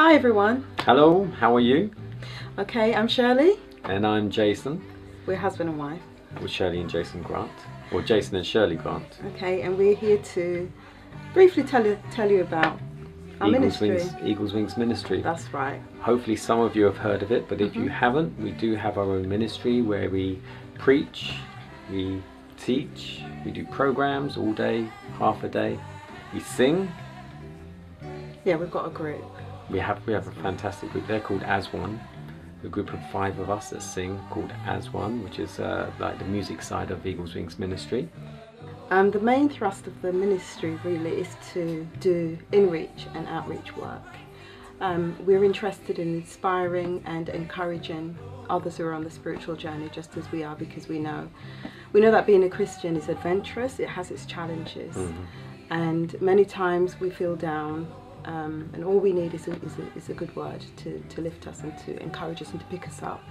Hi everyone. Hello, how are you? Okay, I'm Shirley. And I'm Jason. We're husband and wife. We're Shirley and Jason Grant. Or Jason and Shirley Grant. Okay, and we're here to briefly tell you about our ministry. Eagles Wings Ministry. That's right. Hopefully some of you have heard of it, but if you haven't, we do have our own ministry where we preach, we teach, we do programs all day, half a day. We sing. Yeah, we've got a group. We have a fantastic group. They're called As One. A group of 5 of us that sing called As One, which is like the music side of Eagles Wings Ministry. The main thrust of the ministry really is to do in-reach and outreach work. We're interested in inspiring and encouraging others who are on the spiritual journey just as we are, because we know that being a Christian is adventurous, it has its challenges, and many times we feel down. And all we need is a good word to lift us and to encourage us and to pick us up.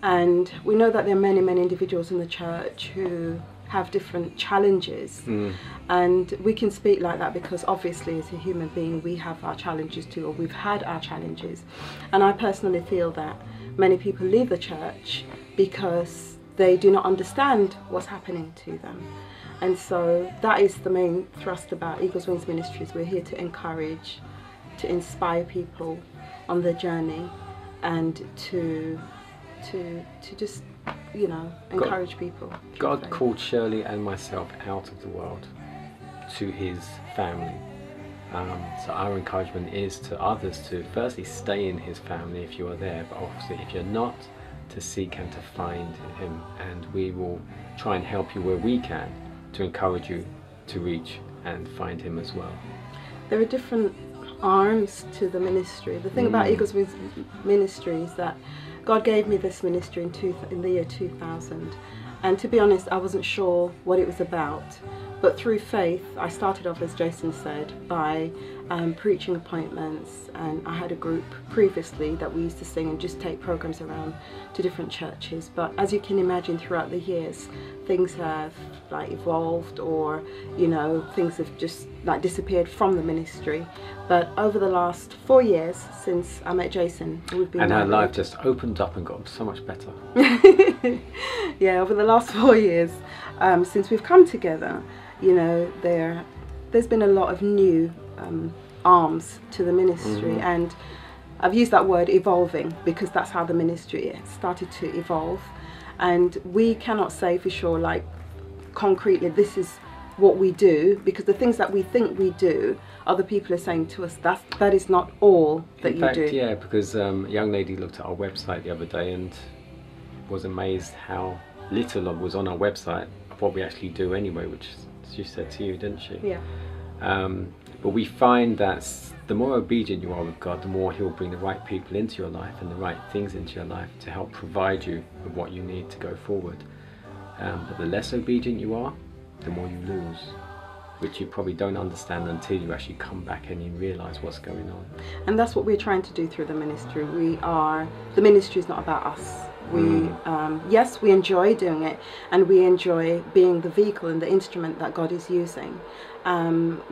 And we know that there are many individuals in the church who have different challenges, and we can speak like that because obviously as a human being we have our challenges too, or we've had our challenges. And I personally feel that many people leave the church because they do not understand what's happening to them. And so that is the main thrust about Eagles Wings Ministries. We're here to encourage, to inspire people on their journey, and to just, you know, encourage people. God called Shirley and myself out of the world to his family. So our encouragement is to others to firstly stay in his family if you are there, but obviously if you're not, to seek and to find him, and we will try and help you where we can to encourage you to reach and find him as well. There are different arms to the ministry. The thing about Eagles Wings Ministry is that God gave me this ministry in the year 2000, and to be honest I wasn't sure what it was about, but through faith I started off, as Jason said, by preaching appointments, and I had a group previously that we used to sing and just take programs around to different churches. But as you can imagine, throughout the years things have like evolved, or you know, things have just like disappeared from the ministry. But over the last 4 years since I met Jason, we've been our life just opened up and got so much better. Yeah, over the last 4 years since we've come together, you know, there's been a lot of new arms to the ministry, and I've used that word evolving because that's how the ministry started to evolve. And we cannot say for sure, like concretely, this is what we do, because the things that we think we do, other people are saying to us that is not all that you do. Yeah, because a young lady looked at our website the other day and was amazed how little was on our website of what we actually do anyway, which she said to you, didn't she? Yeah. But we find that the more obedient you are with God, the more he'll bring the right people into your life and the right things into your life to help provide you with what you need to go forward. But the less obedient you are, the more you lose, which you probably don't understand until you actually come back and you realise what's going on. And that's what we're trying to do through the ministry. The ministry is not about us. Yes, we enjoy doing it, and we enjoy being the vehicle and the instrument that God is using.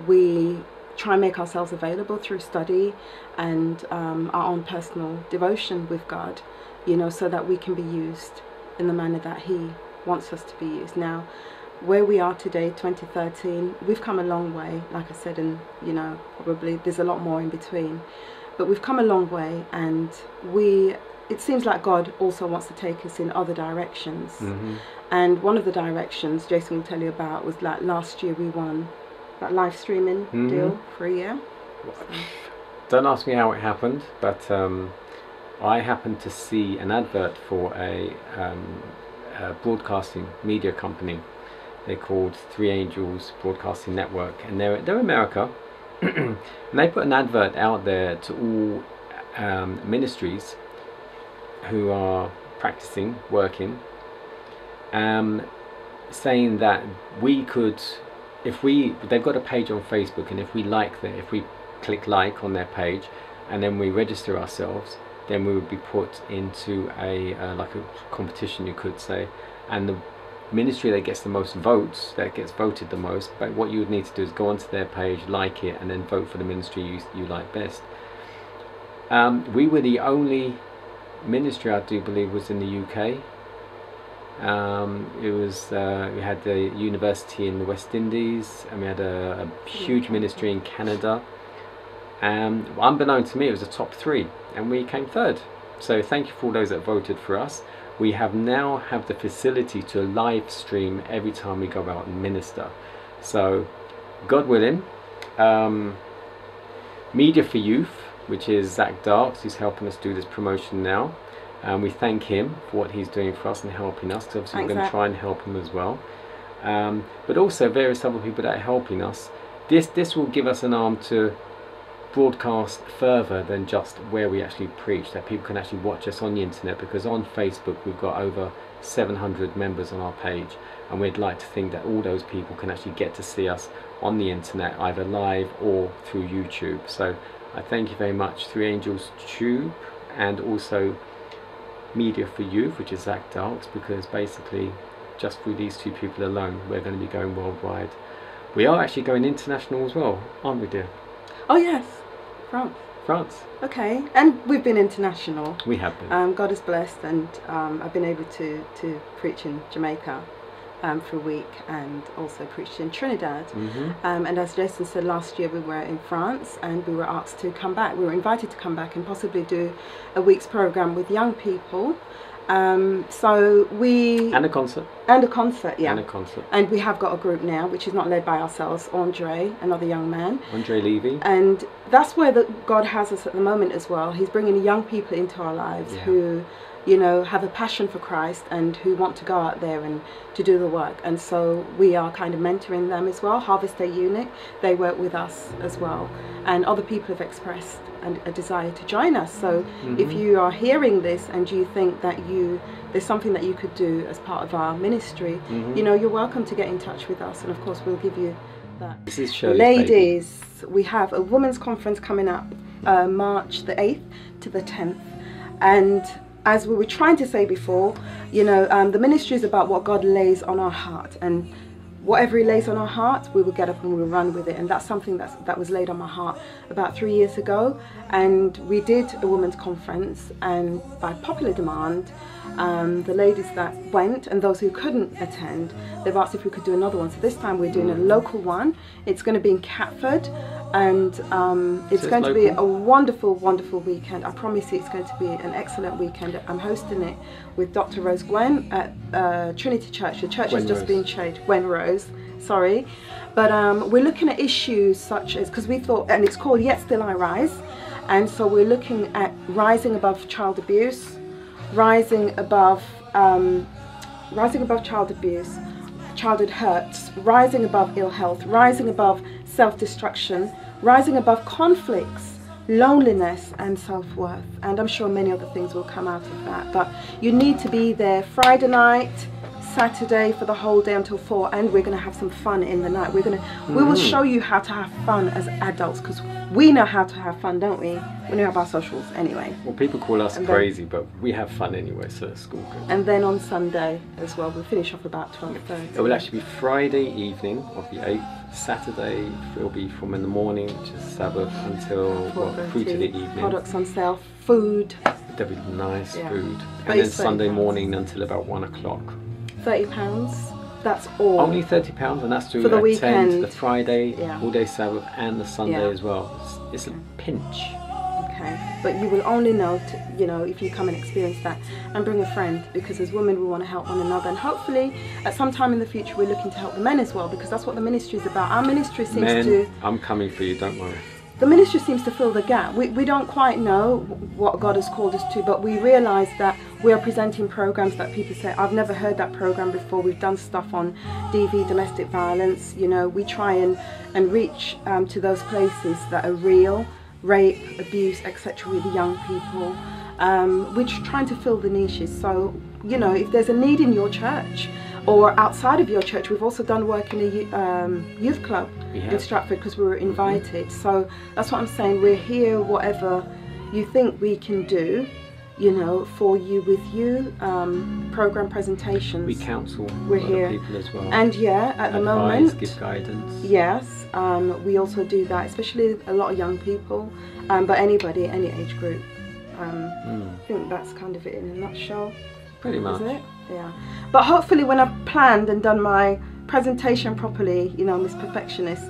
We try and make ourselves available through study and our own personal devotion with God, you know, so that we can be used in the manner that he wants us to be used. Now, where we are today, 2013, we've come a long way, like I said, and you know, probably there's a lot more in between, but we've come a long way, and it seems like God also wants to take us in other directions. And one of the directions Jason will tell you about was like last year we won that live streaming deal for a year. Don't ask me how it happened, but I happened to see an advert for a broadcasting media company. They're called Three Angels Broadcasting Network, and they're America. And they put an advert out there to all ministries who are practicing, working, saying that we could, they've got a page on Facebook, and if we click like on their page and then we register ourselves, then we would be put into like a competition, you could say, and the ministry that gets the most votes, that gets voted the most, but what you would need to do is go onto their page, like it, and then vote for the ministry you like best. We were the only ministry, I do believe, was in the UK. It was we had the university in the West Indies, and we had a huge ministry in Canada. Unbeknown to me, it was the top 3, and we came 3rd. So thank you for all those that voted for us. We now have the facility to live stream every time we go out and minister. So, God willing, Media for Youth, which is Zach Darks, who's helping us do this promotion now. We thank him for what he's doing for us and helping us, because obviously we're going to try and help him as well. But also various other people that are helping us. This will give us an arm to broadcast further than just where we actually preach, that people can actually watch us on the internet, because on Facebook we've got over 700 members on our page, and we'd like to think that all those people can actually get to see us on the internet, either live or through YouTube. So I thank you very much, Three Angels Tube, and also Media for Youth, which is Zach Darks, because basically just through these 2 people alone we're going to be going worldwide. We are actually going international as well, aren't we, dear? Oh yes, France. Okay, and we've been international. We have been. God is blessed, and I've been able to preach in Jamaica for a week, and also preached in Trinidad. And as Jason said, last year we were in France, and we were asked to come back. We were invited to come back and possibly do a week's program with young people. So we... And a concert. And a concert, yeah. And a concert. And we have got a group now, which is not led by ourselves, Andre, another young man. Andre Levy. And that's where God has us at the moment as well. He's bringing young people into our lives who, you know, have a passion for Christ and who want to go out there and to do the work. And so we are kind of mentoring them as well. Harvest Day Unit, they work with us as well. And other people have expressed a desire to join us. So if you are hearing this and you think that there's something that you could do as part of our ministry, you know, you're welcome to get in touch with us, and of course we'll give you that. This is Shirley's Ladies, baby. We have a women's conference coming up March the 8th to the 10th, and as we were trying to say before, you know, the ministry is about what God lays on our heart, and whatever He lays on our heart, we will get up and we will run with it. And that's something that was laid on my heart about 3 years ago. And we did a women's conference, and by popular demand, the ladies that went and those who couldn't attend, they've asked if we could do another one. So this time we're doing a local one. It's going to be in Catford, and it's going to be a wonderful, wonderful weekend. I promise you it's going to be an excellent weekend. I'm hosting it with Dr. Rose Gwen at Trinity Church. The church has just been changed. Gwen Rose, sorry. But we're looking at issues such as, because we thought, and it's called Yet Still I Rise, and so we're looking at rising above child abuse, rising above child abuse, childhood hurts, rising above ill health, rising above self-destruction, rising above conflicts, loneliness and self-worth. And I'm sure many other things will come out of that. But you need to be there Friday night, Saturday for the whole day until 4, and we're going to have some fun in the night. We will show you how to have fun as adults, because we know how to have fun, don't we? When we have our socials anyway. Well, people call us crazy, but we have fun anyway, so it's all good. And then on Sunday as well, we'll finish off about 12:30. It will actually be Friday evening of the 8th. Saturday will be from in the morning, which is Sabbath, until through to the evening. Products on sale, food. There'll be nice food. And then Sunday morning until about 1 o'clock. £30. That's all. Only £30, and that's to for the attend weekend. The Friday, all day Sabbath, and the Sunday as well. It's a pinch. Okay, but you will only know, you know, if you come and experience that, and bring a friend, because as women we want to help one another, and hopefully at some time in the future we're looking to help the men as well, because that's what the ministry is about. Our ministry seems to... I'm coming for you, don't worry. The ministry seems to fill the gap. We don't quite know what God has called us to, but we realise that we are presenting programs that people say, I've never heard that program before. We've done stuff on DV, domestic violence. You know, we try and reach to those places that are real, rape, abuse, etc. with young people. We're trying to fill the niches. So, you know, if there's a need in your church, or outside of your church, we've also done work in a youth club in Stratford, because we were invited. So that's what I'm saying. We're here, whatever you think we can do, you know, for you, with you. Program presentations. We counsel we're here. People as well. And at the moment, give guidance. Yes, we also do that, especially a lot of young people. but anybody, any age group. I think that's kind of it in a nutshell. Pretty much. Isn't it? Yeah. But hopefully when I've planned and done my presentation properly, you know, I'm this perfectionist,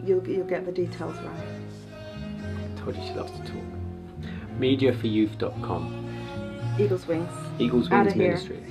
you'll get the details right. Told you she loves to talk. Mediaforyouth.com. Eagle's Wings. Eagle's Outta Wings here. Ministry.